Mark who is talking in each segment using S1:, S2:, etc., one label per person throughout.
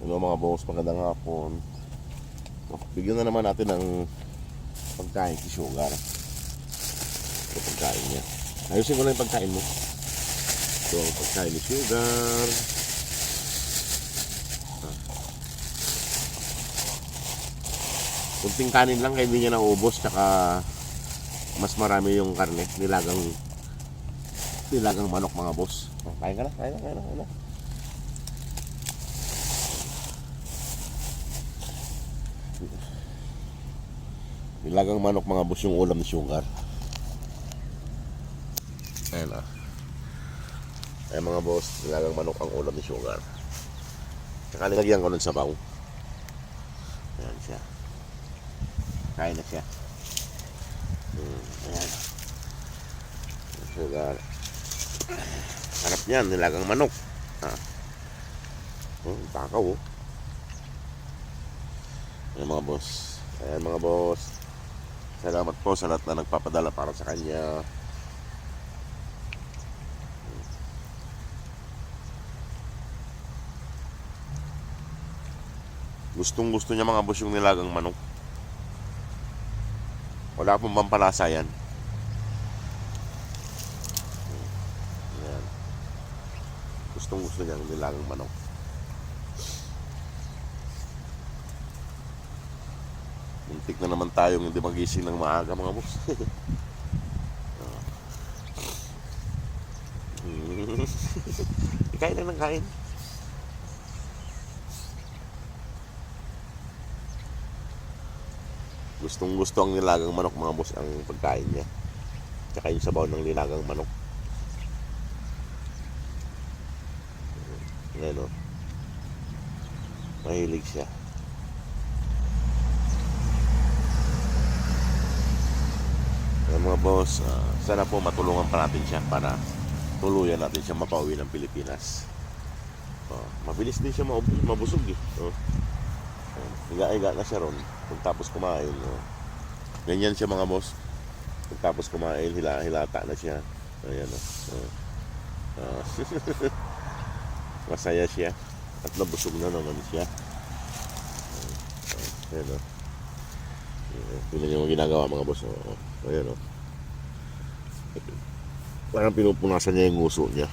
S1: Hello mga boss, magandang hapon. Bigyan na naman natin ng pagkain si Sugar. Ito pagkain niya. Ayusin ko na yung pagkain mo. Ito ang pagkain ni Sugar. Kunting kanin lang kaya hindi niya naubos. Tsaka mas marami yung karne. Nilagang manok mga boss. Kain ka na, kain na. Nilagang manok mga boss yung ulam ni Sugar. Ayan ah. Ayan mga boss, nilagang manok ang ulam ni Sugar. Tsaka nilagyan ko ng sabaw. Ayan siya. Kain na siya. Ayan. Sugar. Harap niyan, nilagang manok. Takaw oh. Ayan mga boss. Ayan mga boss. Salamat po sa lahat na nagpapadala para sa kanya. Gustong gusto niya mga boss yung nilagang manok. Wala pong pampalasa yan. Ayan. Gustong gusto niya yung nilagang manok. Muntik na naman tayong hindi magising ng maaga mga boss. Kain lang ng kain. Gustong gusto ang nilagang manok mga boss ang pagkain niya. Tsaka yung sabaw ng nilagang manok. Ayan o. Mahilig siya. Ayan mga boss, sana po matulungan pa natin siya para tuluyan natin siya mapauwi ng Pilipinas. Mabilis din siya mabusog eh. Higa-higa na siya ron pagtapos kumain. Ganyan siya mga boss. Pagtapos kumain, hilata na siya. Ayan masaya siya at nabusog na naman siya. Ayan o. Tingnan niyo ang ginagawa mga boss. Ayan o. Parang pinupunasan niya yung nguso niya.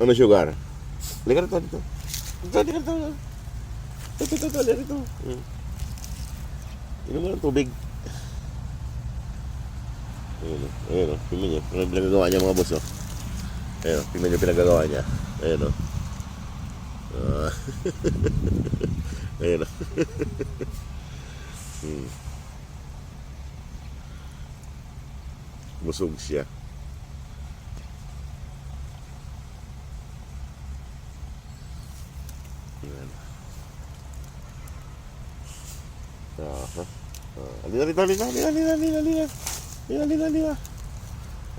S1: Ano Sugar? Liga rito, dito. Dito. Inom mo ng tubig. Ayan o. Tingnan niyo. Ano yung pinagagawa niya mga boss o. Ayan o. Tingnan niyo yung pinagagawa niya. Ayan o. Ayan o. Busog siya. Ayan. Halina.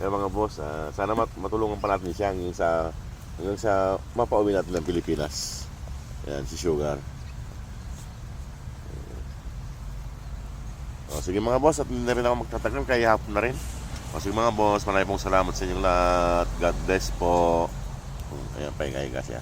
S1: Ayan mga boss, sana matulungan pa natin siya hanggang sa mapauwi natin ng Pilipinas. Ayan si Sugar. Sige mga boss, at hindi na rin ako magtatagal kaya hapon na rin. Sige mga boss, maraming pong salamat sa inyong lahat. God bless po. Ayan, pahinga-higa siya.